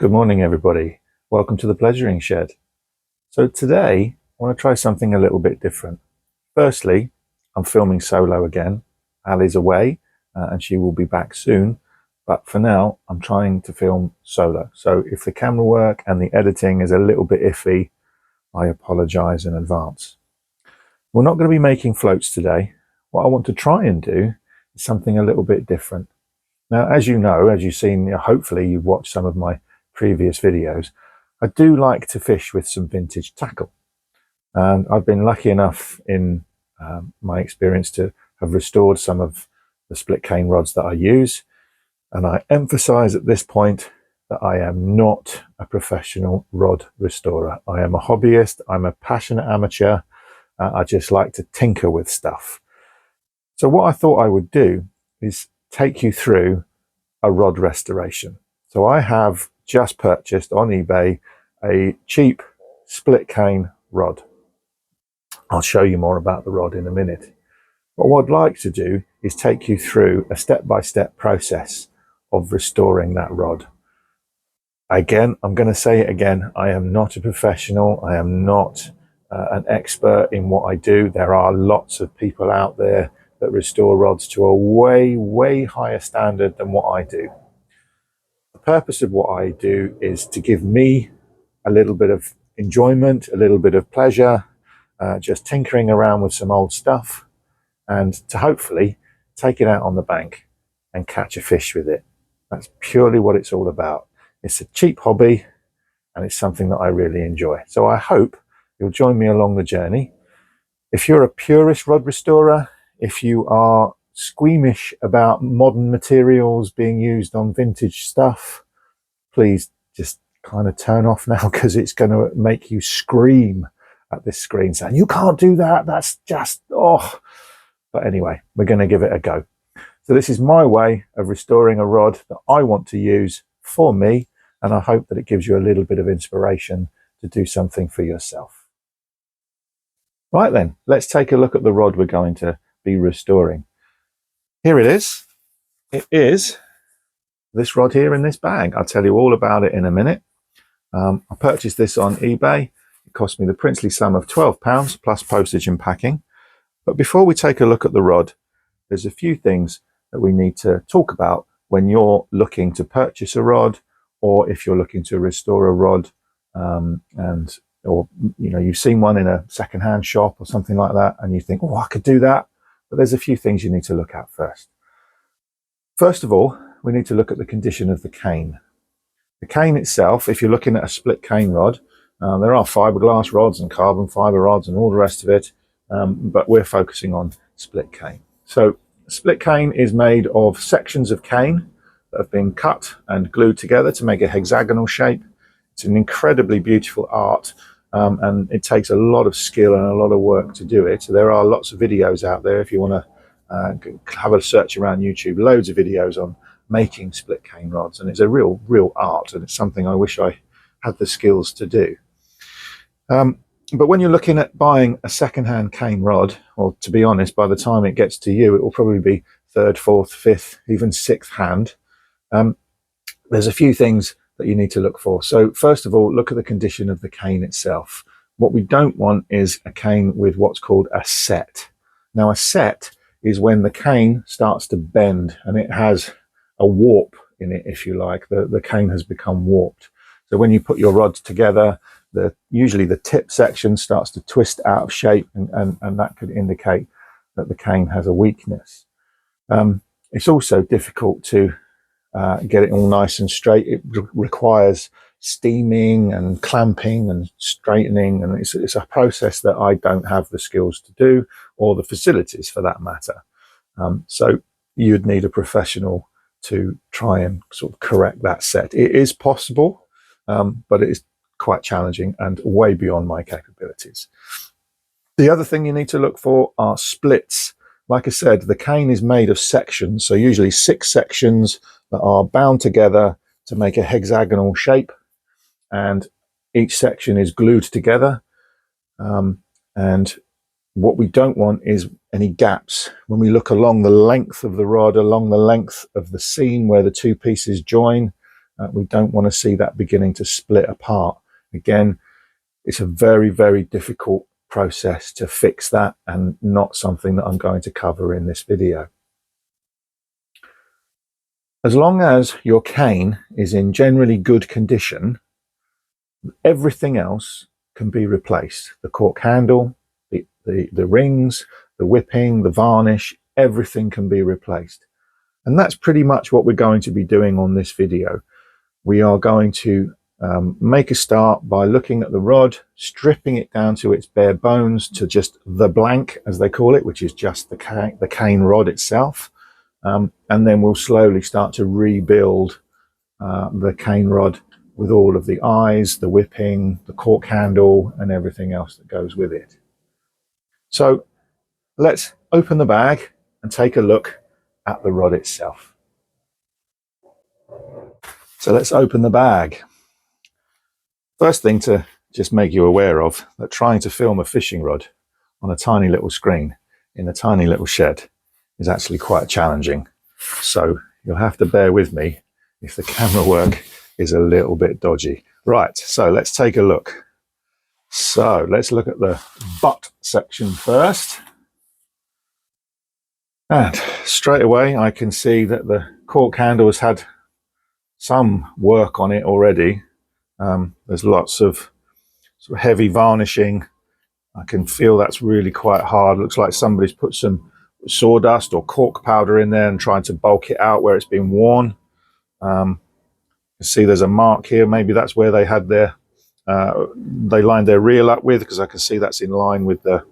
Good morning, everybody. Welcome to the Pleasuring Shed. So today, I want to try something a little bit different. Firstly, I'm filming solo again. Ali's away and she will be back soon. But for now, I'm trying to film solo. So if the camera work and the editing is a little bit iffy, I apologize in advance. We're not going to be making floats today. What I want to try and do is something a little bit different. Now, as you know, as you've seen, hopefully you've watched some of my previous videos, I do like to fish with some vintage tackle. And I've been lucky enough in my experience to have restored some of the split cane rods that I use. And I emphasize at this point that I am not a professional rod restorer. I am a hobbyist. I'm a passionate amateur. I just like to tinker with stuff. So what I thought I would do is take you through a rod restoration. So I have just purchased on eBay a cheap split cane rod. I'll show you more about the rod in a minute. But what I'd like to do is take you through a step-by-step process of restoring that rod. Again, I'm going to say it again, I am not a professional. I am not an expert in what I do. There are lots of people out there that restore rods to a way higher standard than what I do. The purpose of what I do is to give me a little bit of enjoyment, a little bit of pleasure, just tinkering around with some old stuff, and to hopefully take it out on the bank and catch a fish with it. That's purely what it's all about. It's a cheap hobby and it's something that I really enjoy. So I hope you'll join me along the journey. If you're a purist rod restorer, if you are squeamish about modern materials being used on vintage stuff, please just kind of turn off now, because it's going to make you scream at this screen saying, you can't do that, that's just, oh. But anyway, we're going to give it a go. So this is my way of restoring a rod that I want to use for me, and I hope that it gives you a little bit of inspiration to do something for yourself. Right then, let's take a look at the rod we're going to be restoring. Here it is. It is this rod here in this bag. I'll tell you all about it in a minute. I purchased this on eBay. It cost me the princely sum of £12 plus postage and packing. But before we take a look at the rod, there's a few things that we need to talk about when you're looking to purchase a rod, or if you're looking to restore a rod, or you've seen one in a second-hand shop or something like that, and you think, oh, I could do that. But there's a few things you need to look at first. First of all, we need to look at the condition of the cane. The cane itself, if you're looking at a split cane rod, there are fiberglass rods and carbon fiber rods and all the rest of it, but we're focusing on split cane. So split cane is made of sections of cane that have been cut and glued together to make a hexagonal shape. It's an incredibly beautiful art, and it takes a lot of skill and a lot of work to do it. So there are lots of videos out there if you want to have a search around YouTube, loads of videos on making split cane rods, and it's a real art, and it's something I wish I had the skills to do. But when you're looking at buying a second-hand cane rod, or to be honest, by the time it gets to you, it will probably be third, fourth, fifth, even sixth hand. There's a few things that you need to look for. So first of all, look at the condition of the cane itself. What we don't want is a cane with what's called a set. Now, a set is when the cane starts to bend and it has a warp in it, if you like. The cane has become warped. So when you put your rods together, usually the tip section starts to twist out of shape, and that could indicate that the cane has a weakness. It's also difficult to get it all nice and straight. It requires steaming and clamping and straightening, and it's a process that I don't have the skills to do, or the facilities for that matter. So you'd need a professional to try and sort of correct that set. It is possible, but it is quite challenging and way beyond my capabilities. The other thing you need to look for are splits. Like I said, the cane is made of sections, so usually 6 sections that are bound together to make a hexagonal shape, and each section is glued together. And what we don't want is any gaps. When we look along the length of the rod, along the length of the seam where the two pieces join, We don't want to see that beginning to split apart. Again, it's a very, very difficult process to fix that, and not something that I'm going to cover in this video. As long as your cane is in generally good condition, everything else can be replaced. The cork handle, the rings, the whipping, the varnish, everything can be replaced. And that's pretty much what we're going to be doing on this video. We are going to make a start by looking at the rod, stripping it down to its bare bones, to just the blank, as they call it, which is just the cane rod itself. And then we'll slowly start to rebuild the cane rod with all of the eyes, the whipping, the cork handle, and everything else that goes with it. So let's open the bag and take a look at the rod itself. So let's open the bag. First thing to just make you aware of, that trying to film a fishing rod on a tiny little screen in a tiny little shed is actually quite challenging. So you'll have to bear with me if the camera work is a little bit dodgy. Right, so let's take a look. So let's look at the butt section first. And straight away I can see that the cork handle has had some work on it already. There's lots of sort of heavy varnishing. I can feel that's really quite hard. Looks like somebody's put some sawdust or cork powder in there and tried to bulk it out where it's been worn. You see there's a mark here. Maybe that's where they had their they lined their reel up with, because I can see that's in line with the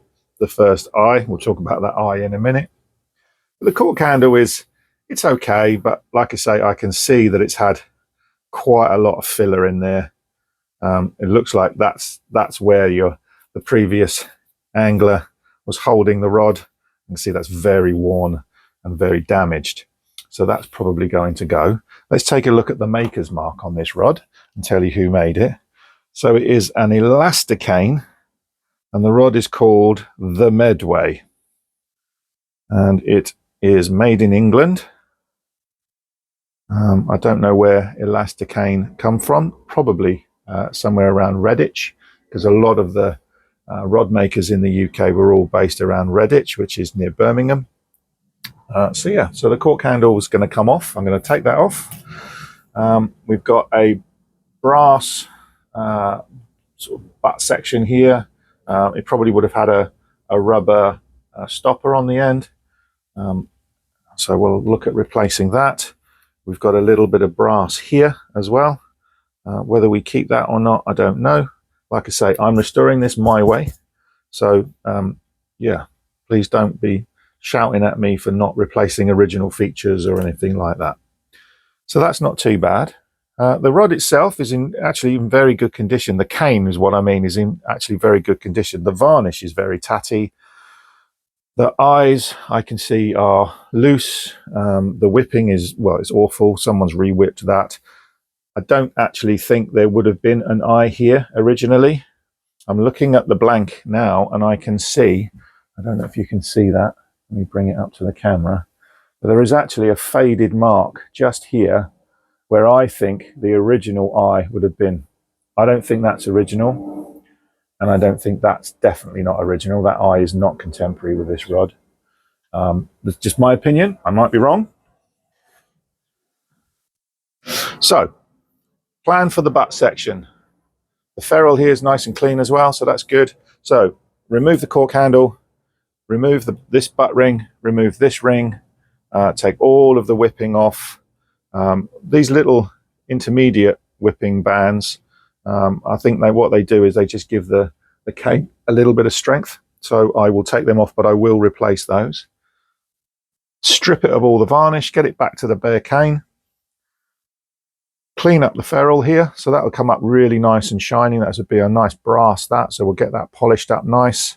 first eye. We'll talk about that eye in a minute. But the cork handle it's okay, but like I say, I can see that it's had quite a lot of filler in there. It looks like that's where the previous angler was holding the rod. You can see that's very worn and very damaged. So that's probably going to go. Let's take a look at the maker's mark on this rod and tell you who made it. So it is an Elasticane, and the rod is called The Medway. And it is made in England. I don't know where Elasticane come from, probably somewhere around Redditch, because a lot of the rod makers in the UK were all based around Redditch, which is near Birmingham. So yeah, so the cork handle is going to come off. I'm going to take that off. We've got a brass sort of butt section here. It probably would have had a rubber stopper on the end. So we'll look at replacing that. We've got a little bit of brass here as well. Whether we keep that or not, I don't know. Like I say, I'm restoring this my way. So yeah, please don't be shouting at me for not replacing original features or anything like that. So that's not too bad. The rod itself is actually in very good condition. The cane is what I mean, is in actually very good condition. The varnish is very tatty. The eyes I can see are loose. The whipping is, well, it's awful. Someone's re-whipped that. I don't actually think there would have been an eye here originally. I'm looking at the blank now and I can see, I don't know if you can see that. Let me bring it up to the camera. But there is actually a faded mark just here where I think the original eye would have been. I don't think that's original, and I don't think that's definitely not original. That eye is not contemporary with this rod. That's just my opinion. I might be wrong. So, plan for the butt section. The ferrule here is nice and clean as well, so that's good. So, remove the cork handle, remove this butt ring, remove this ring, take all of the whipping off. These little intermediate whipping bands, I think what they do is they just give the cane a little bit of strength. So I will take them off, but I will replace those. Strip it of all the varnish, get it back to the bare cane. Clean up the ferrule here, so that will come up really nice and shiny. That would be a nice brass, so we'll get that polished up nice.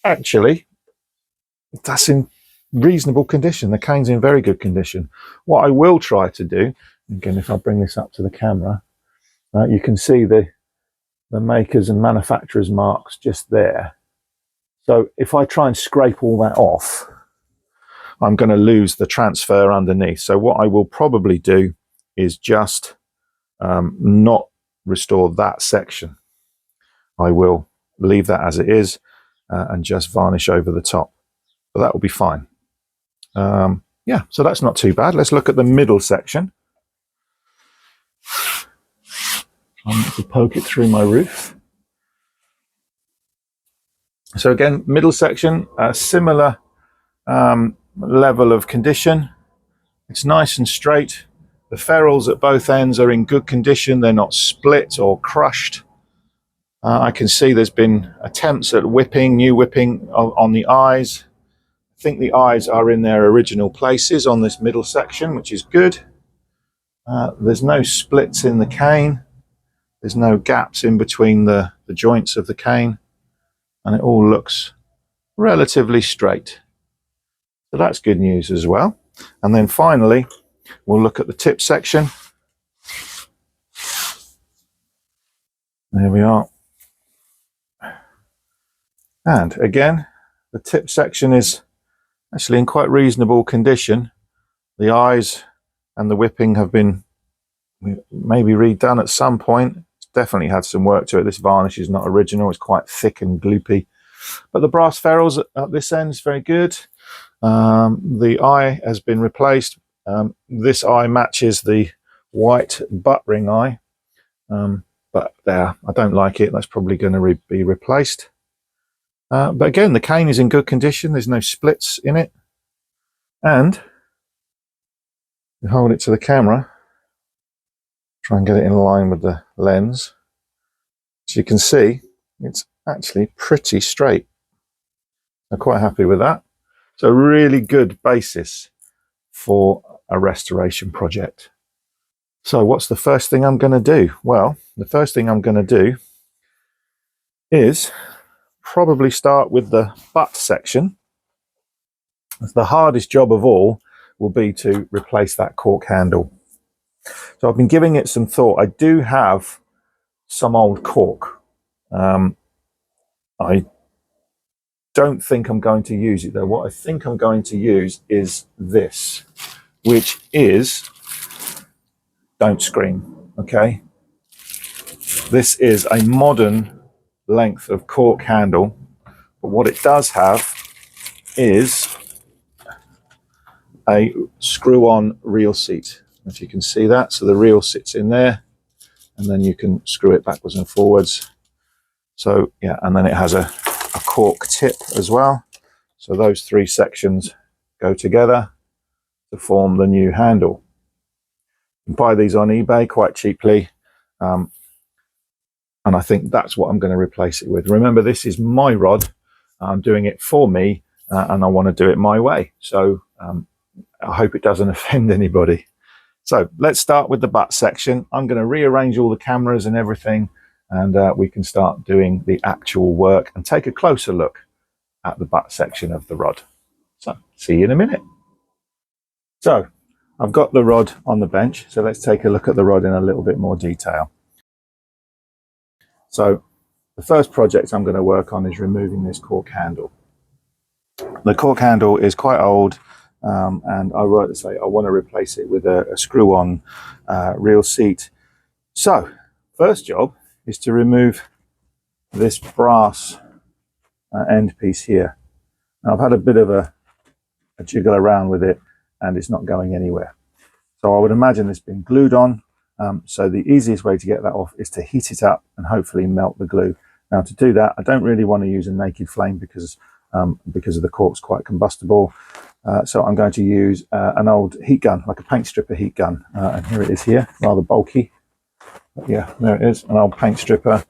Actually, that's in reasonable condition. The cane's in very good condition. What I will try to do, again, if I bring this up to the camera, you can see the makers and manufacturers marks just there. So if I try and scrape all that off, I'm going to lose the transfer underneath. So what I will probably do is just not restore that section. I will leave that as it is and just varnish over the top. But that will be fine. Yeah, so that's not too bad. Let's look at the middle section. I'm going to poke it through my roof. So again, middle section, a similar level of condition. It's nice and straight. The ferrules at both ends are in good condition. They're not split or crushed. I can see there's been attempts at whipping, new whipping on the eyes. I think the eyes are in their original places on this middle section, which is good. There's no splits in the cane. There's no gaps in between the joints of the cane. And it all looks relatively straight. So that's good news as well. And then finally, we'll look at the tip section. There we are. And again, the tip section is actually in quite reasonable condition. The eyes and the whipping have been maybe redone at some point. It's definitely had some work to it. This varnish is not original. It's quite thick and gloopy. But the brass ferrules at this end is very good. The eye has been replaced. This eye matches the white butt ring eye. But there, I don't like it. That's probably going to be replaced. But again, the cane is in good condition. There's no splits in it. And you hold it to the camera. Try and get it in line with the lens. As you can see, it's actually pretty straight. I'm quite happy with that. So a really good basis for a restoration project. So what's the first thing I'm going to do? Well, the first thing I'm going to do is probably start with the butt section. The hardest job of all will be to replace that cork handle. So I've been giving it some thought. I do have some old cork. I don't think I'm going to use it though. What I think I'm going to use is this, which is, don't scream, okay? This is a modern length of cork handle, but what it does have is a screw-on reel seat, if you can see that. So the reel sits in there and then you can screw it backwards and forwards. So yeah, and then it has a cork tip as well. So those three sections go together to form the new handle. You can buy these on eBay quite cheaply. And I think that's what I'm going to replace it with. Remember, this is my rod. I'm doing it for me and I want to do it my way. So I hope it doesn't offend anybody. So let's start with the butt section. I'm going to rearrange all the cameras and everything, and we can start doing the actual work and take a closer look at the butt section of the rod. So see you in a minute. So I've got the rod on the bench. So let's take a look at the rod in a little bit more detail. So the first project I'm going to work on is removing this cork handle. The cork handle is quite old, and I want to replace it with a screw-on reel seat. So first job is to remove this brass end piece here. Now I've had a bit of a jiggle around with it and it's not going anywhere. So I would imagine it's been glued on. So the easiest way to get that off is to heat it up and hopefully melt the glue. Now to do that, I don't really want to use a naked flame because of the cork's quite combustible. So I'm going to use an old heat gun, like a paint stripper heat gun. And here it is here, rather bulky. But yeah, there it is, an old paint stripper.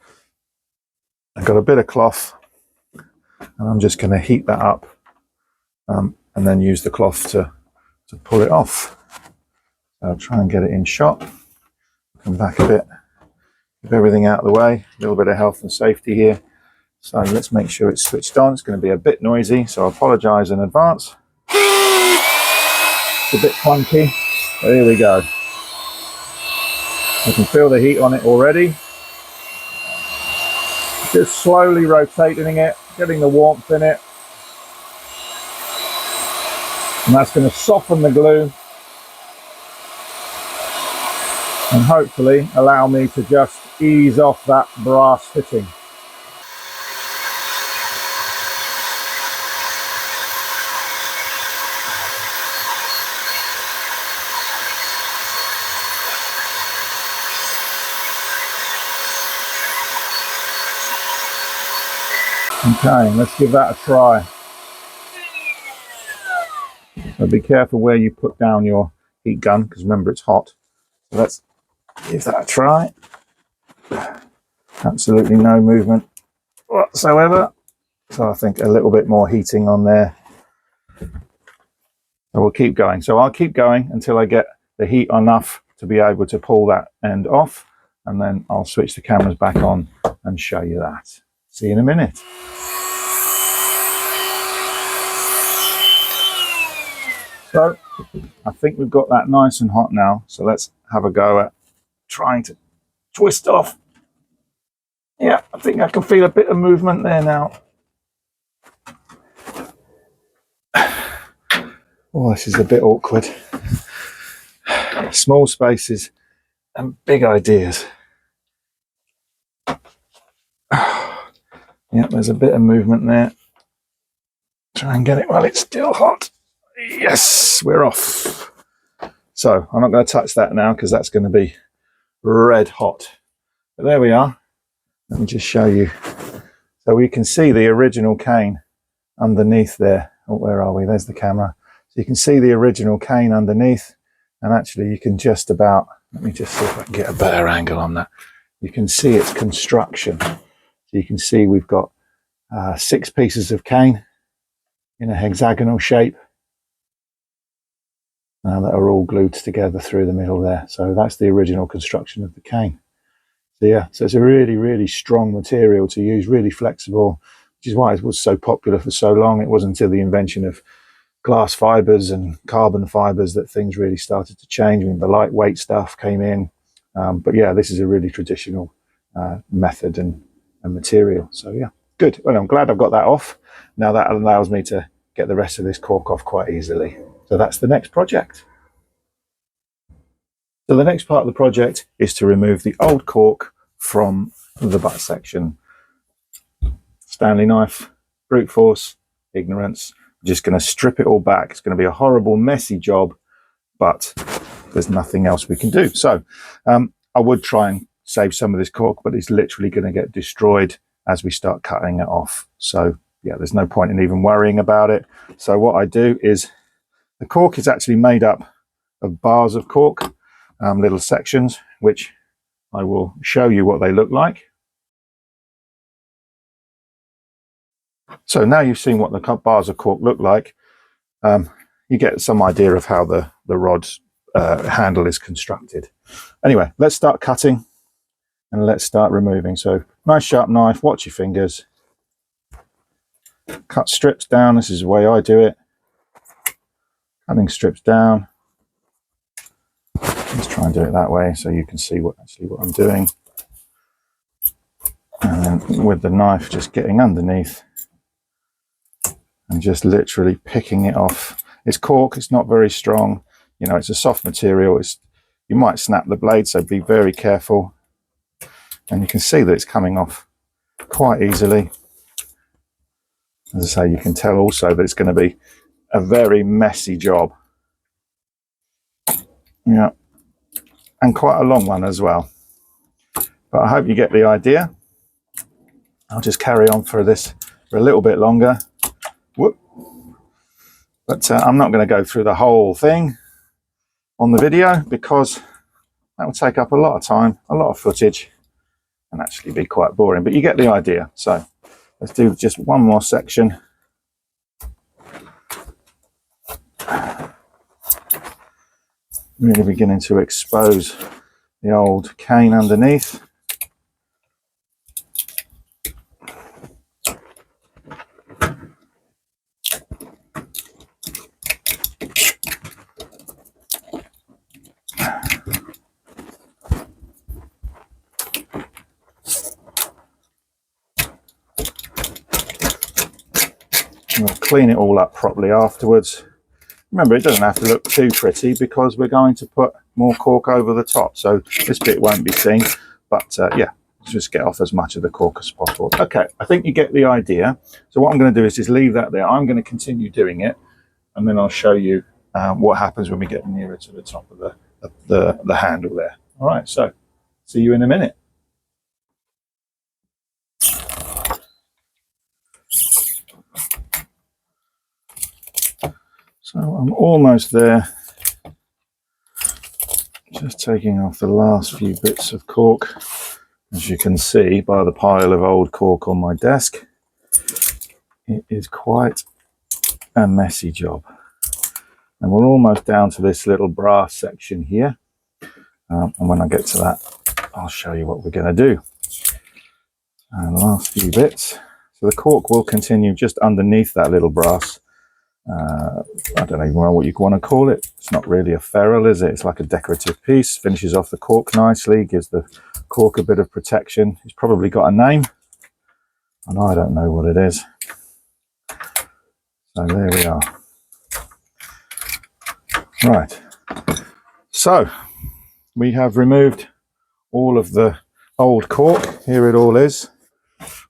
I've got a bit of cloth and I'm just going to heat that up and then use the cloth to pull it off. So I'll try and get it in shot. Come back a bit, keep everything out of the way, a little bit of health and safety here. So let's make sure it's switched on. It's going to be a bit noisy, so I apologise in advance. It's a bit clunky, but here we go. I can feel the heat on it already. Just slowly rotating it, getting the warmth in it. And that's going to soften the glue. and hopefully allow me to just ease off that brass fitting. Okay, let's give that a try. So be careful where you put down your heat gun, because remember it's hot. So let's give that a try. Absolutely no movement whatsoever. So I think a little bit more heating on there. So we'll keep going. So I'll keep going until I get the heat enough to be able to pull that end off, and then I'll switch the cameras back on and show you that. See you in a minute. So I think we've got that nice and hot now. So let's have a go at trying to twist off. Yeah, I think I can feel a bit of movement there now. Oh, this is a bit awkward. Small spaces and big ideas. Yeah, there's a bit of movement there. Try and get it while it's still hot. Yes, we're off. So I'm not going to touch that now because that's going to be red hot. But there we are. Let me just show you. So we can see the original cane underneath there. Oh, where are we? There's the camera. So you can see the original cane underneath, and actually you can just about, let me just see if I can get a better angle on that. You can see its construction. So you can see we've got 6 pieces of cane in a hexagonal shape that are all glued together through the middle there. So that's the original construction of the cane. So yeah, so it's a really, really strong material to use, really flexible, which is why it was so popular for so long. It wasn't until the invention of glass fibers and carbon fibers that things really started to change. I mean, the lightweight stuff came in. But yeah, this is a really traditional method and material. So yeah, good. Well, I'm glad I've got that off. Now that allows me to get the rest of this cork off quite easily. So that's the next project. So the next part of the project is to remove the old cork from the butt section. Stanley knife, brute force, ignorance. I'm just going to strip it all back. It's going to be a horrible, messy job, but there's nothing else we can do. So I would try and save some of this cork, but it's literally going to get destroyed as we start cutting it off. So yeah, there's no point in even worrying about it. So what I do is, the cork is actually made up of bars of cork, little sections, which I will show you what they look like. So now you've seen what the bars of cork look like, you get some idea of how the rod's handle is constructed. Anyway, let's start cutting and let's start removing. So nice sharp knife, watch your fingers. Cut strips down, this is the way I do it. Cutting strips down. Let's try and do it that way so you can see what I'm doing. And then with the knife just getting underneath and just literally picking it off. It's cork, it's not very strong, you know, it's a soft material. You might snap the blade, so be very careful. And you can see that it's coming off quite easily. As I say, you can tell also that it's going to be a very messy job. Yeah, and quite a long one as well. But I hope you get the idea. I'll just carry on for a little bit longer. Whoop. But I'm not going to go through the whole thing on the video because that will take up a lot of time, a lot of footage, and actually be quite boring. But you get the idea. So let's do just one more section. Really beginning to expose the old cane underneath. We'll clean it all up properly afterwards. Remember, it doesn't have to look too pretty because we're going to put more cork over the top. So this bit won't be seen, but yeah, just get off as much of the cork as possible. Okay, I think you get the idea. So what I'm going to do is just leave that there. I'm going to continue doing it, and then I'll show you what happens when we get nearer to the top of the handle there. All right, so see you in a minute. So I'm almost there. Just taking off the last few bits of cork. As you can see by the pile of old cork on my desk, it is quite a messy job. And we're almost down to this little brass section here. And when I get to that, I'll show you what we're going to do. And the last few bits. So the cork will continue just underneath that little brass. I don't even know what you want to call it. It's not really a ferrule, is it? It's like a decorative piece. Finishes off the cork nicely, gives the cork a bit of protection. It's probably got a name, and I don't know what it is. So there we are. Right. So we have removed all of the old cork. Here it all is,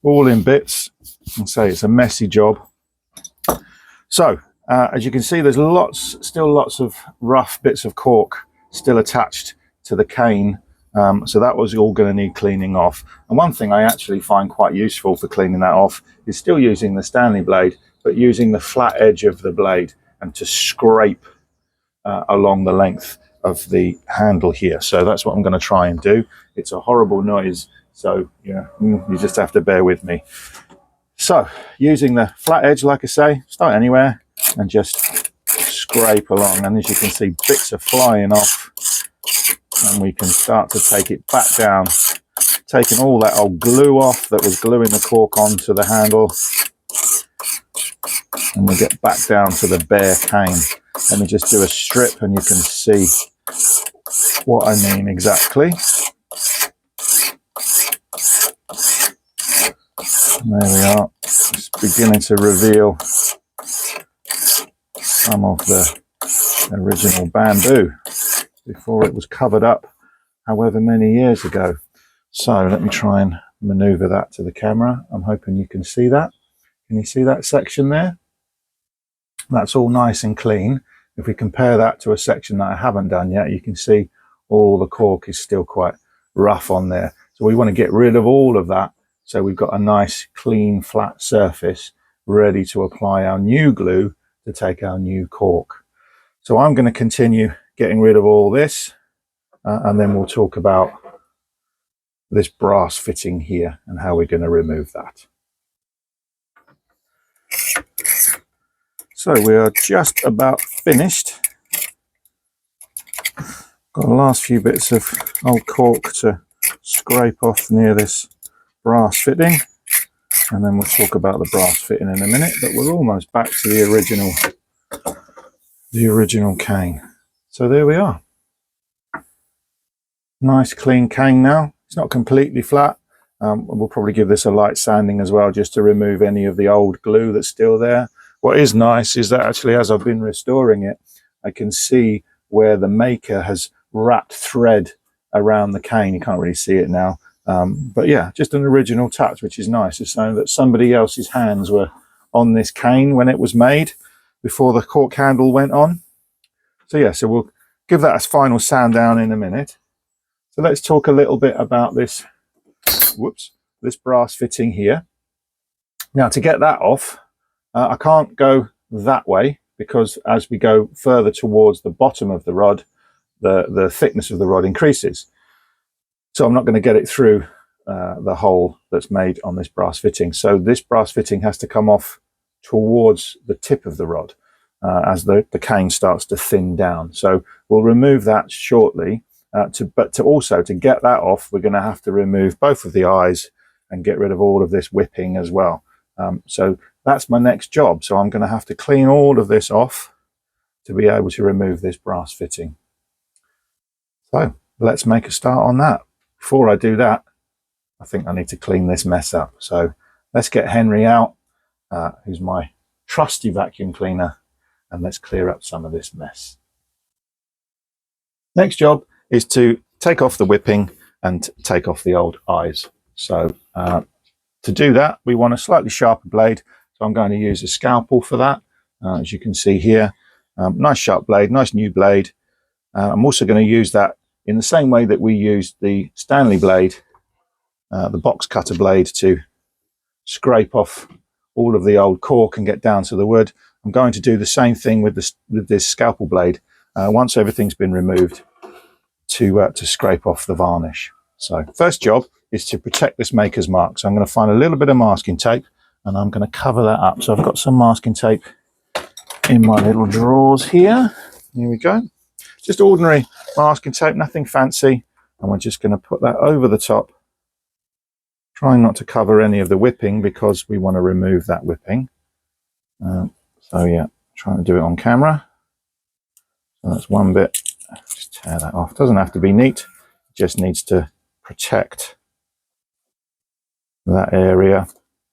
all in bits. And say it's a messy job. So as you can see, there's still lots of rough bits of cork still attached to the cane. So that was all going to need cleaning off. And one thing I actually find quite useful for cleaning that off is still using the Stanley blade, but using the flat edge of the blade and to scrape along the length of the handle here. So that's what I'm going to try and do. It's a horrible noise, so yeah, you just have to bear with me. So using the flat edge, like I say, start anywhere and just scrape along. And as you can see, bits are flying off, and we can start to take it back down, taking all that old glue off that was gluing the cork onto the handle. And we get back down to the bare cane. Let me just do a strip and you can see what I mean exactly. And there we are. It's beginning to reveal some of the original bamboo before it was covered up however many years ago. So let me try and maneuver that to the camera. I'm hoping you can see that. Can you see that section there? That's all nice and clean. If we compare that to a section that I haven't done yet, you can see all the cork is still quite rough on there. So we want to get rid of all of that, so we've got a nice clean flat surface ready to apply our new glue to take our new cork. So I'm going to continue getting rid of all this, and then we'll talk about this brass fitting here and how we're going to remove that. So we are just about finished. Got the last few bits of old cork to scrape off near this brass fitting, and then we'll talk about the brass fitting in a minute, but we're almost back to the original cane. So there we are. Nice clean cane now. It's not completely flat. We'll probably give this a light sanding as well, just to remove any of the old glue that's still there. What is nice is that actually, as I've been restoring it, I can see where the maker has wrapped thread around the cane. You can't really see it now. But yeah, just an original touch, which is nice. It's showing that somebody else's hands were on this cane when it was made, before the cork handle went on. So yeah, so we'll give that a final sand down in a minute. So let's talk a little bit about this, this brass fitting here. Now, to get that off, I can't go that way, because as we go further towards the bottom of the rod, the thickness of the rod increases. So I'm not going to get it through the hole that's made on this brass fitting. So this brass fitting has to come off towards the tip of the rod as the cane starts to thin down. So we'll remove that shortly. But to get that off, we're going to have to remove both of the eyes and get rid of all of this whipping as well. So that's my next job. So I'm going to have to clean all of this off to be able to remove this brass fitting. So let's make a start on that. Before I do that, I think I need to clean this mess up. So let's get Henry out, who's my trusty vacuum cleaner, and let's clear up some of this mess. Next job is to take off the whipping and take off the old eyes. So to do that, we want a slightly sharper blade. So I'm going to use a scalpel for that. As you can see here, nice sharp blade, nice new blade. I'm also going to use that in the same way that we used the Stanley blade, the box cutter blade, to scrape off all of the old cork and get down to the wood. I'm going to do the same thing with this scalpel blade once everything's been removed, to scrape off the varnish. So first job is to protect this maker's mark. So I'm going to find a little bit of masking tape and I'm going to cover that up. So I've got some masking tape in my little drawers here. Here we go. Just ordinary masking tape, nothing fancy. And we're just going to put that over the top, trying not to cover any of the whipping because we want to remove that whipping. So yeah, trying to do it on camera. So that's one bit. Just tear that off. Doesn't have to be neat. It just needs to protect that area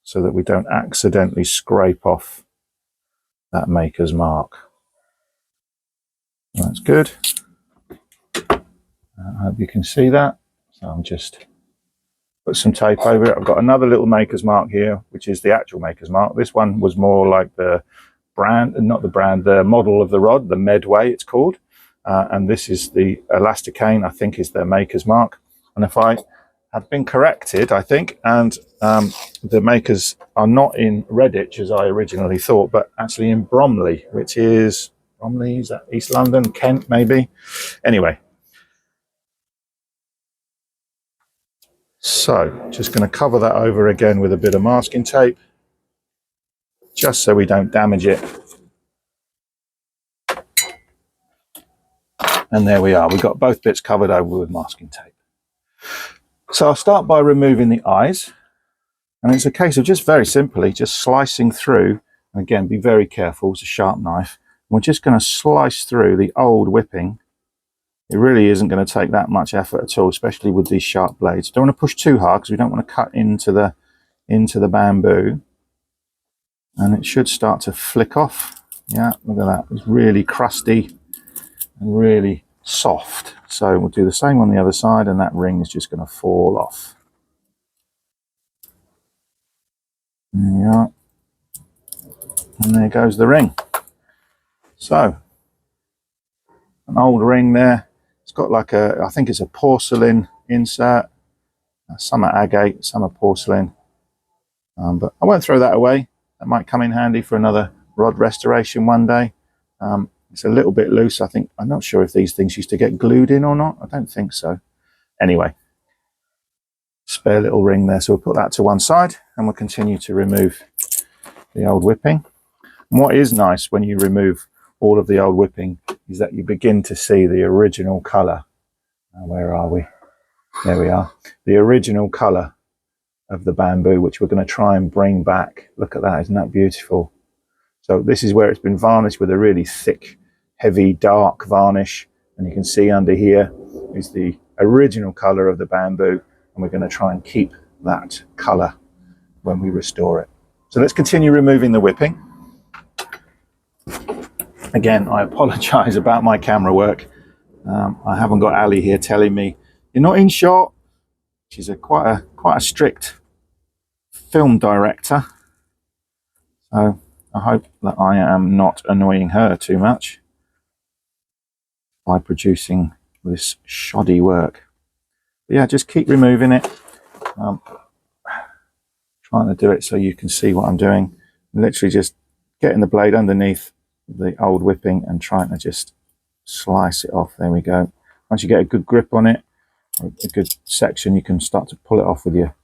so that we don't accidentally scrape off that maker's mark. That's good. I hope you can see that. So I'm just put some tape over it. I've got another little maker's mark here, which is the actual maker's mark. This one was more like the brand, not the brand, the model of the rod, the Medway it's called. And this is the Elasticane, I think, is their maker's mark. And if I have been corrected, I think, and the makers are not in Redditch as I originally thought, but actually in Bromley, which is, Bromley, is that East London, Kent maybe? Anyway. So just going to cover that over again with a bit of masking tape, just so we don't damage it. And there we are. We've got both bits covered over with masking tape. So I'll start by removing the eyes. And it's a case of just very simply just slicing through. And again, be very careful. It's a sharp knife. We're just going to slice through the old whipping. It really isn't going to take that much effort at all, especially with these sharp blades. Don't want to push too hard because we don't want to cut into the bamboo. And it should start to flick off. Yeah, look at that. It's really crusty and really soft. So we'll do the same on the other side, and that ring is just going to fall off. There we are. And there goes the ring. So an old ring there. It's got like a, I think it's a porcelain insert. Some are agate, some are porcelain. But I won't throw that away. That might come in handy for another rod restoration one day. It's a little bit loose, I think. I'm not sure if these things used to get glued in or not. I don't think so. Anyway, spare little ring there. So we'll put that to one side and we'll continue to remove the old whipping. And what is nice when you remove all of the old whipping is that you begin to see the original colour. Where are we? There we are. The original colour of the bamboo, which we're going to try and bring back. Look at that. Isn't that beautiful? So this is where it's been varnished with a really thick, heavy, dark varnish. And you can see under here is the original colour of the bamboo. And we're going to try and keep that colour when we restore it. So let's continue removing the whipping. Again, I apologise about my camera work. I haven't got Ali here telling me, you're not in shot. She's quite a strict film director. So I hope that I am not annoying her too much by producing this shoddy work. But yeah, just keep removing it. Trying to do it so you can see what I'm doing. Literally just getting the blade underneath the old whipping and trying to just slice it off. There we go. Once you get a good grip on it, a good section, you can start to pull it off with your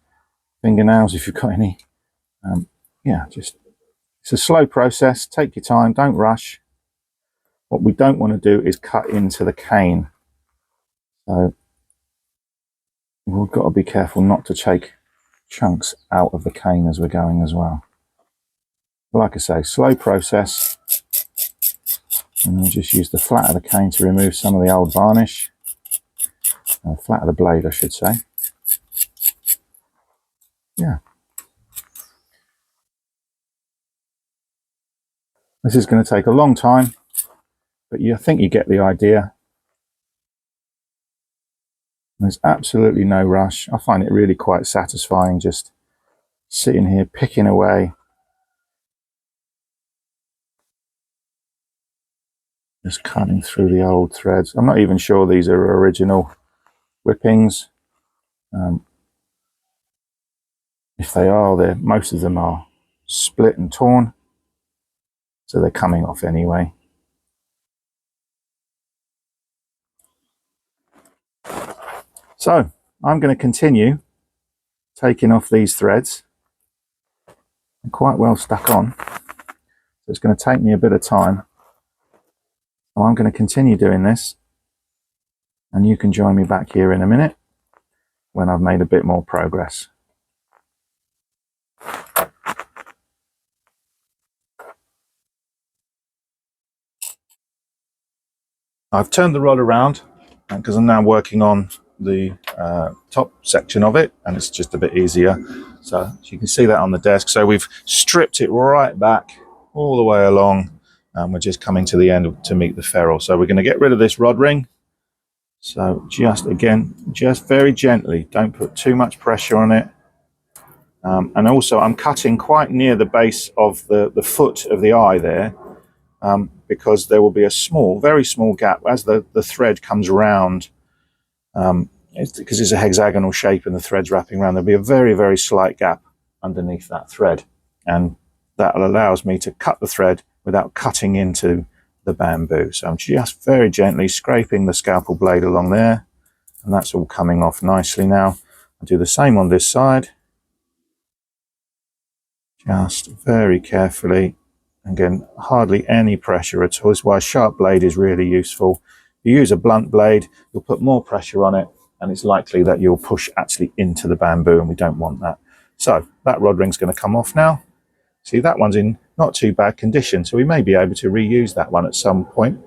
fingernails if you've got any. Yeah, just, it's a slow process. Take your time, don't rush. What we don't want to do is cut into the cane. So we've got to be careful not to take chunks out of the cane as we're going as well. Like I say, slow process. And we'll just use the flat of the cane to remove some of the old varnish. Flat of the blade, I should say. Yeah. This is going to take a long time, but I think you get the idea. There's absolutely no rush. I find it really quite satisfying just sitting here picking away, just cutting through the old threads. I'm not even sure these are original whippings. If they are, most of them are split and torn, so they're coming off anyway. So I'm going to continue taking off these threads. They're quite well stuck on, so it's going to take me a bit of time. So I'm going to continue doing this, and you can join me back here in a minute when I've made a bit more progress. I've turned the rod around because I'm now working on the top section of it, and it's just a bit easier. So you can see that on the desk. So we've stripped it right back all the way along, and we're just coming to the end to meet the ferrule. So we're going to get rid of this rod ring. So just very gently, don't put too much pressure on it. And also I'm cutting quite near the base of the foot of the eye there, because there will be a very small gap as the thread comes around. Because it's a hexagonal shape and the thread's wrapping around, there'll be a very, very slight gap underneath that thread. And that allows me to cut the thread without cutting into the bamboo. So I'm just very gently scraping the scalpel blade along there, and that's all coming off nicely now. I'll do the same on this side. Just very carefully. Again, hardly any pressure at all. That's why a sharp blade is really useful. If you use a blunt blade, you'll put more pressure on it, and it's likely that you'll push actually into the bamboo, and we don't want that. So that rod ring's going to come off now. See, that one's in not too bad condition, so we may be able to reuse that one at some point.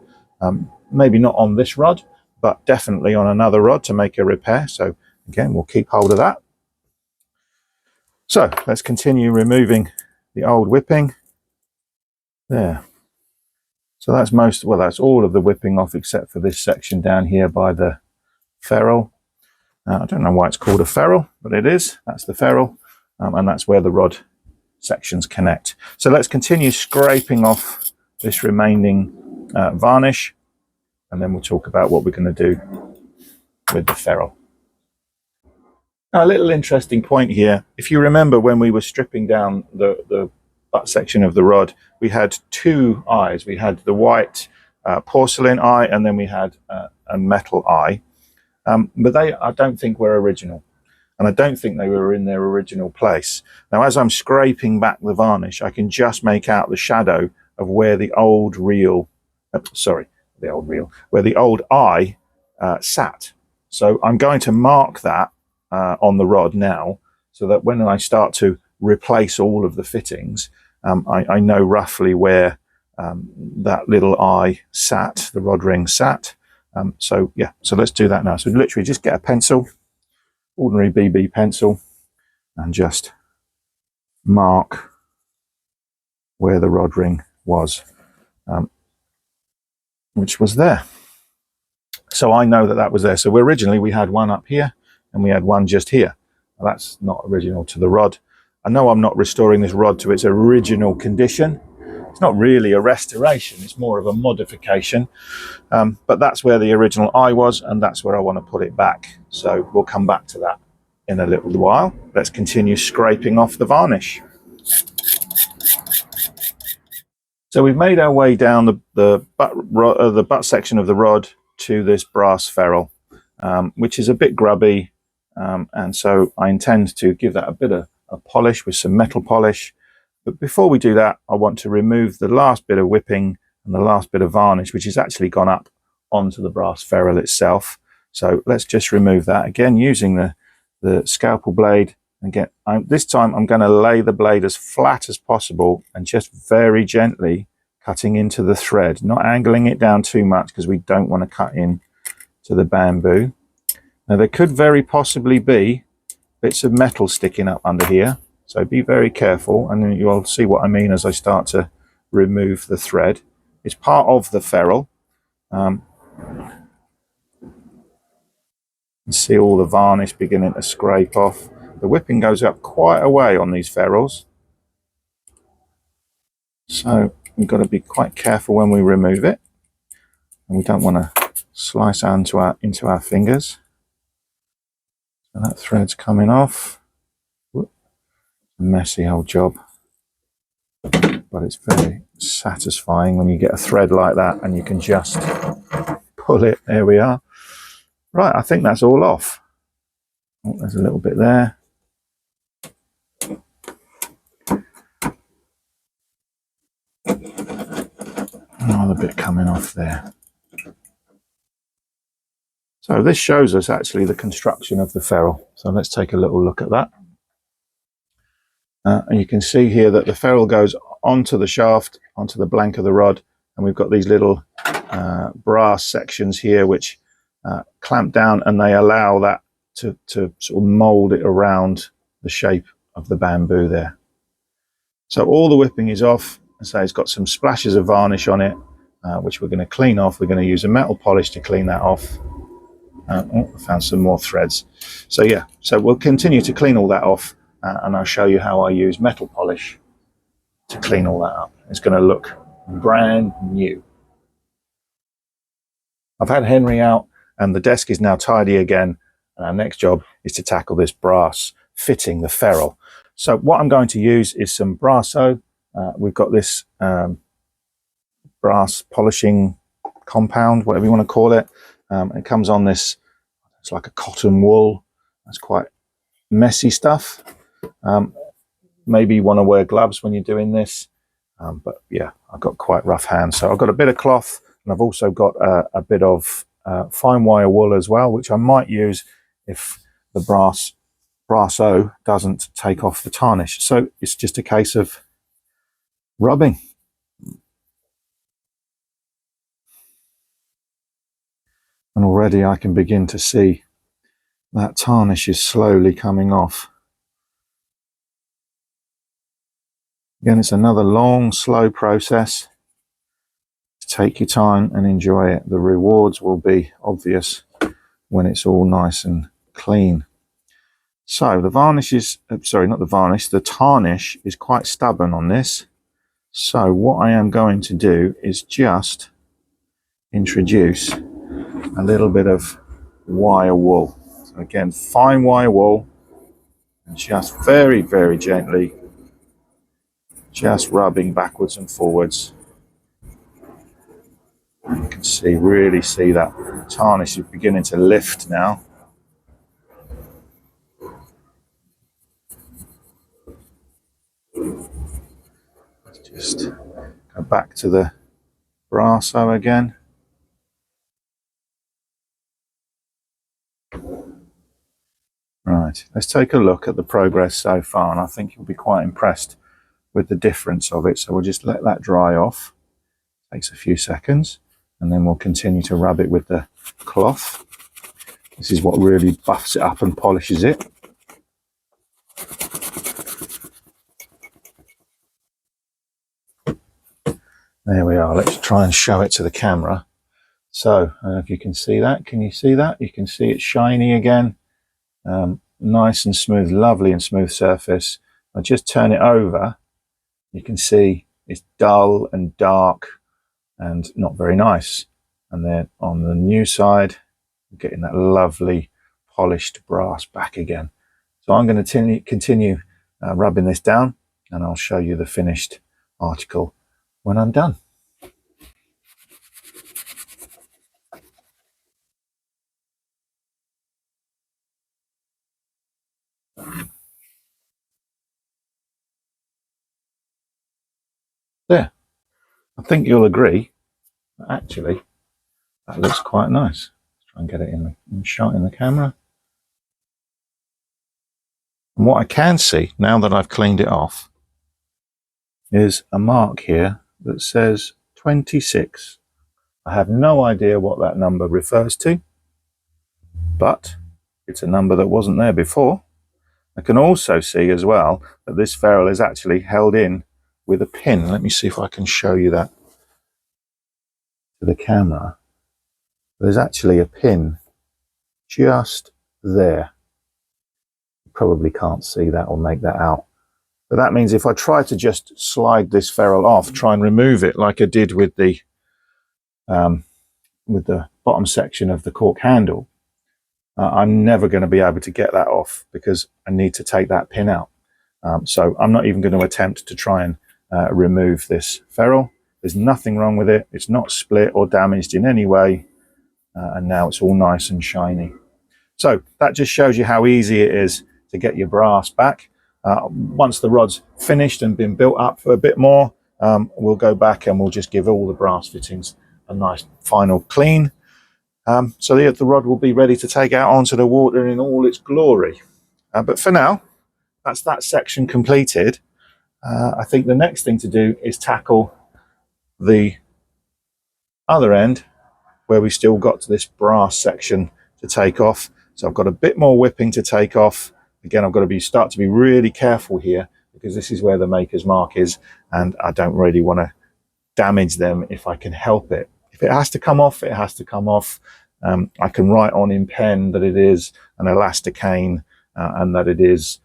Maybe not on this rod, but definitely on another rod to make a repair. So again, we'll keep hold of that. So let's continue removing the old whipping. There. So that's that's all of the whipping off except for this section down here by the ferrule. I don't know why it's called a ferrule, but it is. That's the ferrule, and that's where the rod sections connect. So let's continue scraping off this remaining varnish, and then we'll talk about what we're going to do with the ferrule. Now, a little interesting point here. If you remember when we were stripping down the butt section of the rod, we had two eyes. We had the white porcelain eye, and then we had a metal eye. But they, I don't think, were original, and I don't think they were in their original place. Now, as I'm scraping back the varnish, I can just make out the shadow of where the old reel, where the old eye sat. So I'm going to mark that on the rod now, so that when I start to replace all of the fittings, I know roughly where that little eye sat, the rod ring sat. So let's do that now. So literally just get a pencil, ordinary BB pencil, and just mark where the rod ring was, which was there. So I know that that was there. So originally we had one up here and we had one just here. Now, that's not original to the rod. I know I'm not restoring this rod to its original condition. It's not really a restoration, it's more of a modification. But that's where the original eye was, and that's where I want to put it back. So we'll come back to that in a little while. Let's continue scraping off the varnish. So we've made our way down the butt section of the rod to this brass ferrule, which is a bit grubby, and so I intend to give that a bit of a polish with some metal polish. But before we do that, I want to remove the last bit of whipping and the last bit of varnish, which has actually gone up onto the brass ferrule itself. So let's just remove that again using the scalpel blade. Again, this time I'm going to lay the blade as flat as possible and just very gently cutting into the thread, not angling it down too much because we don't want to cut in to the bamboo. Now there could very possibly be bits of metal sticking up under here, so be very careful, and then you'll see what I mean as I start to remove the thread. It's part of the ferrule. You can see all the varnish beginning to scrape off. The whipping goes up quite a way on these ferrules, so we've got to be quite careful when we remove it, and we don't want to slice into our fingers. So that thread's coming off. Whoop. Messy old job, but it's very satisfying when you get a thread like that and you can just pull it. There we are. Right, I think that's all off. Oh, there's a little bit there. Another bit coming off there. So this shows us actually the construction of the ferrule. So let's take a little look at that. And you can see here that the ferrule goes onto the shaft, onto the blank of the rod, and we've got these little brass sections here which clamp down, and they allow that to sort of mold it around the shape of the bamboo there. So all the whipping is off, and so it's got some splashes of varnish on it, which we're going to clean off. We're going to use a metal polish to clean that off. Oh, I found some more threads. So yeah, so we'll continue to clean all that off, and I'll show you how I use metal polish to clean all that up. It's going to look brand new. I've had Henry out and the desk is now tidy again, and our next job is to tackle this brass fitting the ferrule. So what I'm going to use is some Brasso. We've got this brass polishing compound, whatever you want to call it. It comes on this, it's like a cotton wool. That's quite messy stuff. Maybe you want to wear gloves when you're doing this, but yeah, I've got quite rough hands. So I've got a bit of cloth, and I've also got a bit of fine wire wool as well, which I might use if the Brasso doesn't take off the tarnish. So it's just a case of rubbing. And already I can begin to see that tarnish is slowly coming off. Again, it's another long, slow process. Take your time and enjoy it. The rewards will be obvious when it's all nice and clean. So the varnish is, sorry, not the varnish, the tarnish is quite stubborn on this. So what I am going to do is just introduce a little bit of wire wool. So again, fine wire wool, and just very, very gently, just rubbing backwards and forwards. And you can see, really see that tarnish is beginning to lift now. Let's just go back to the Brasso again. Right, let's take a look at the progress so far, and I think you'll be quite impressed with the difference of it. So we'll just let that dry off. Takes a few seconds, and then we'll continue to rub it with the cloth. This is what really buffs it up and polishes it. There we are. Let's try and show it to the camera. So I don't know if you can see that. Can you see that? You can see it's shiny again. Nice and smooth, lovely and smooth surface. I just turn it over. You can see it's dull and dark and not very nice. And then on the new side, we're getting that lovely polished brass back again. So I'm going to continue rubbing this down, and I'll show you the finished article when I'm done. There. I think you'll agree that actually that looks quite nice. Let's try and get it in shot in the camera. And what I can see now that I've cleaned it off is a mark here that says 26. I have no idea what that number refers to, but it's a number that wasn't there before. I can also see as well that this ferrule is actually held in with a pin. Let me see if I can show you that to the camera. There's actually a pin just there. You probably can't see that or make that out. But that means if I try to just slide this ferrule off, try and remove it like I did with the bottom section of the cork handle, I'm never going to be able to get that off because I need to take that pin out. So I'm not even going to attempt to try and remove this ferrule. There's nothing wrong with it. It's not split or damaged in any way. And now it's all nice and shiny. So that just shows you how easy it is to get your brass back. Once the rod's finished and been built up for a bit more, we'll go back and we'll just give all the brass fittings a nice final clean. So the rod will be ready to take out onto the water in all its glory. But for now, that's that section completed. I think the next thing to do is tackle the other end where we still got to this brass section to take off. So I've got a bit more whipping to take off. Again, I've got to start to be really careful here because this is where the maker's mark is and I don't really want to damage them if I can help it. If it has to come off, it has to come off. I can write on in pen that it is an Elasticane and that it is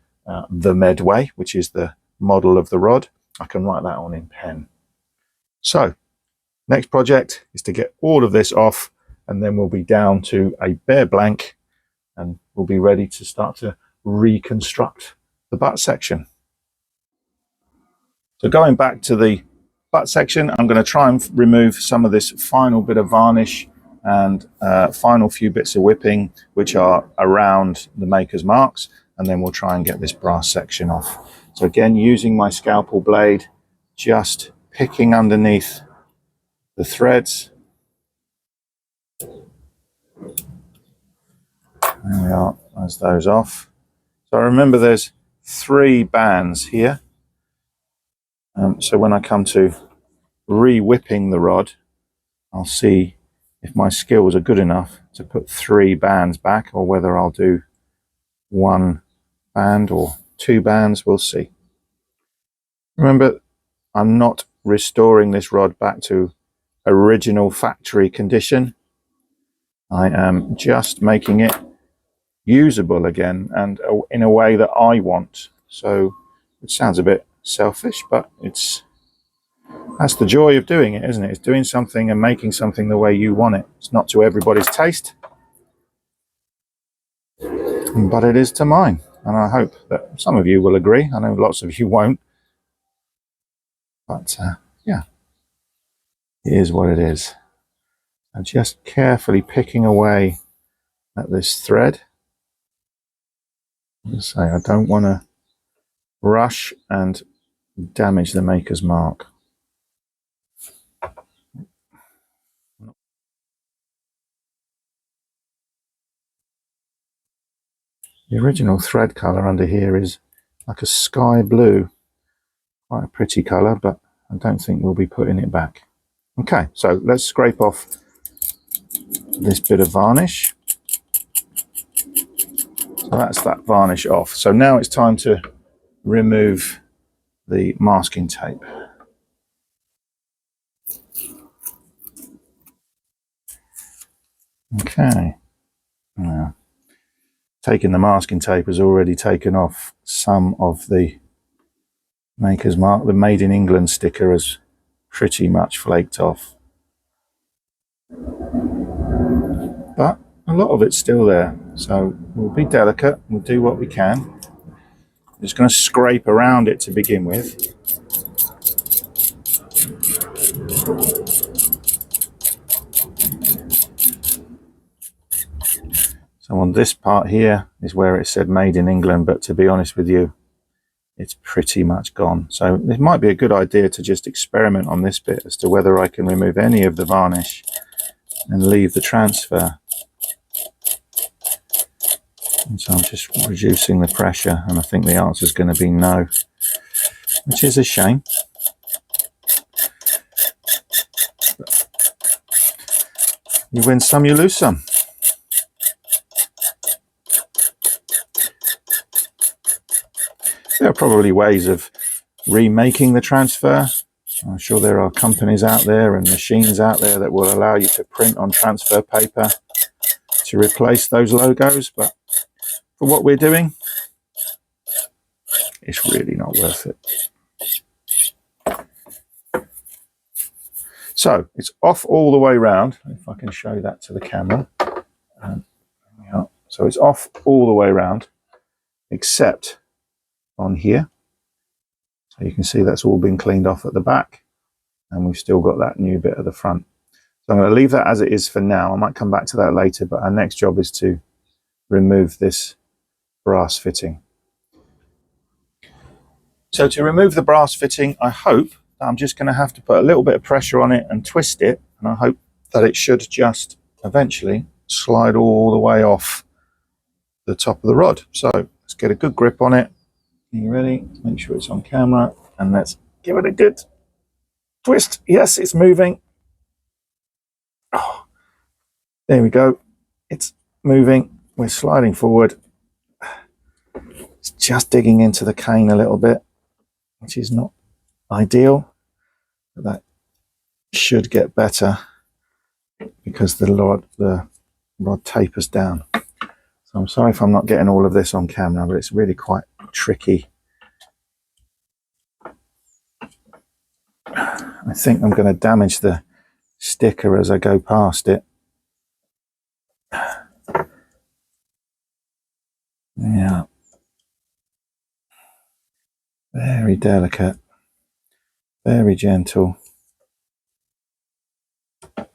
The Medway, which is the model of the rod. I can write that on in pen. So next project is to get all of this off and then we'll be down to a bare blank and we'll be ready to start to reconstruct the butt section. So going back to the butt section, I'm going to try and remove some of this final bit of varnish and final few bits of whipping which are around the maker's marks, and then we'll try and get this brass section off. So again, using my scalpel blade, just picking underneath the threads. There we are, that's those off. So remember there's 3 bands here. So when I come to re-whipping the rod, I'll see if my skills are good enough to put 3 bands back or whether I'll do 1 band or 2 bands, we'll see. Remember, I'm not restoring this rod back to original factory condition. I am just making it usable again and in a way that I want. So it sounds a bit selfish, but that's the joy of doing it, isn't it? It's doing something and making something the way you want it. It's not to everybody's taste, but it is to mine, and I hope that some of you will agree. I know lots of you won't, but yeah, it is what it is. I'm just carefully picking away at this thread. As I say, I don't want to rush and damage the maker's mark. The original thread colour under here is like a sky blue. Quite a pretty colour, but I don't think we'll be putting it back. Okay, so let's scrape off this bit of varnish. So that's that varnish off. So now it's time to remove the masking tape. Okay, now taking the masking tape has already taken off some of the maker's mark. The Made in England sticker has pretty much flaked off, but a lot of it's still there, so we'll be delicate, we'll do what we can. I'm just going to scrape around it to begin with. So on this part here is where it said Made in England, but to be honest with you, it's pretty much gone. So it might be a good idea to just experiment on this bit as to whether I can remove any of the varnish and leave the transfer. And so I'm just reducing the pressure, and I think the answer is going to be no, which is a shame. But you win some, you lose some. There are probably ways of remaking the transfer. I'm sure there are companies out there and machines out there that will allow you to print on transfer paper to replace those logos, but for what we're doing, it's really not worth it. So it's off all the way around. If I can show that to the camera. Yeah. So it's off all the way around, except on here. So you can see that's all been cleaned off at the back, and we've still got that new bit at the front. So I'm going to leave that as it is for now. I might come back to that later, but our next job is to remove this brass fitting. So to remove the brass fitting, I hope that I'm just going to have to put a little bit of pressure on it and twist it, and I hope that it should just eventually slide all the way off the top of the rod. So let's get a good grip on it. Are you ready? Make sure it's on camera, and let's give it a good twist. Yes, it's moving. Oh, there we go. It's moving. We're sliding forward. It's just digging into the cane a little bit, which is not ideal, but that should get better because the rod tapers down. So I'm sorry if I'm not getting all of this on camera, but it's really quite tricky. I think I'm going to damage the sticker as I go past it. Yeah. Very delicate, very gentle. It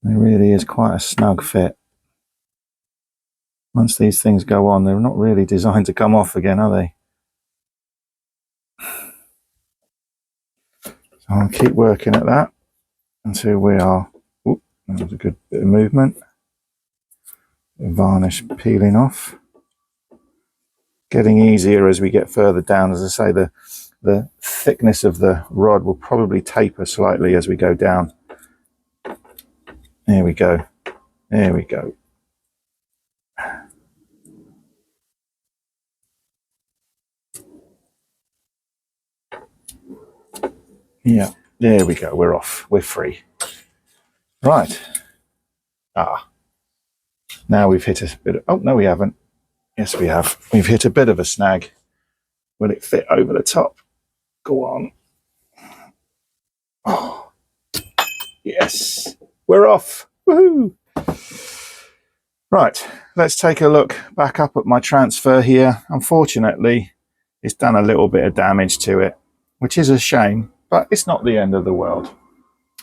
really is quite a snug fit. Once these things go on, they're not really designed to come off again, are they? So I'll keep working at that until we are, oop, that was a good bit of movement. Varnish peeling off. Getting easier as we get further down. As I say, the thickness of the rod will probably taper slightly as we go down. There we go. There we go. Yeah, there we go. We're off. We're free. Right. Now we've hit a bit of, oh, no, we haven't. Yes, we have. We've hit a bit of a snag. Will it fit over the top? Go on. Oh, yes. We're off. Woohoo! Right, let's take a look back up at my transfer here. Unfortunately, it's done a little bit of damage to it, which is a shame, but it's not the end of the world.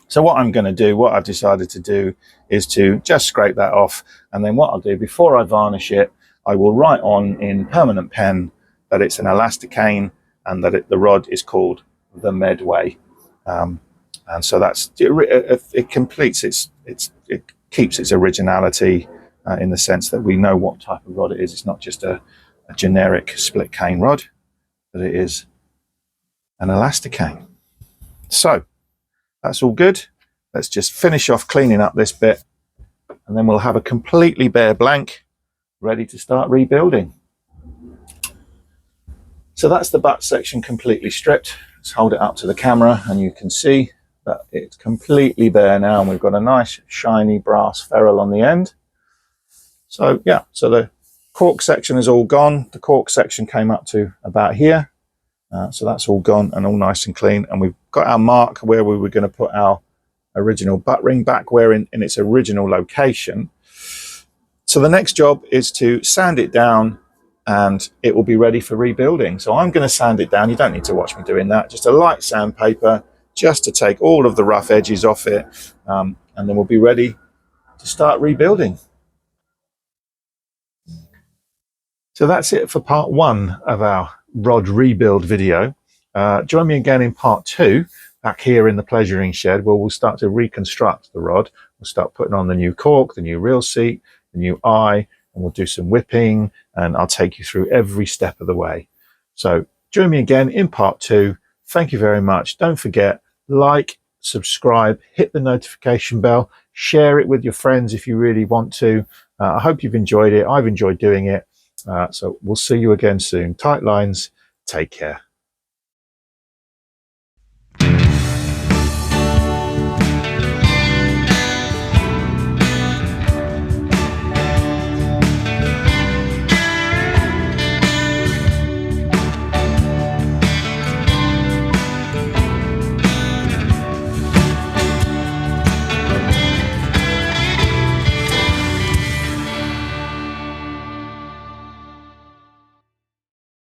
So what I'm going to do, what I've decided to do, is to just scrape that off. And then what I'll do, before I varnish it, I will write on in permanent pen that it's an Elasticane and that the rod is called The Medway. And so that's it completes it keeps its originality in the sense that we know what type of rod it is. It's not just a generic split cane rod, but it is an Elasticane. So that's all good. Let's just finish off cleaning up this bit, and then we'll have a completely bare blank ready to start rebuilding. So that's the butt section completely stripped. Let's hold it up to the camera and you can see that it's completely bare now, and we've got a nice shiny brass ferrule on the end. So yeah, so the cork section is all gone. The cork section came up to about here. So that's all gone and all nice and clean. And we've got our mark where we were going to put our original butt ring back where in its original location. So the next job is to sand it down and it will be ready for rebuilding. So I'm going to sand it down. You don't need to watch me doing that. Just a light sandpaper just to take all of the rough edges off it. And then we'll be ready to start rebuilding. So that's it for part 1 of our rod rebuild video. Join me again in part 2 back here in the pleasuring shed, where we'll start to reconstruct the rod. We'll start putting on the new cork, the new reel seat, the new eye, and we'll do some whipping, and I'll take you through every step of the way. So join me again in part 2. Thank you very much. Don't forget, like, subscribe, hit the notification bell, share it with your friends if you really want to. I hope you've enjoyed it. I've enjoyed doing it. So we'll see you again soon. Tight lines. Take care.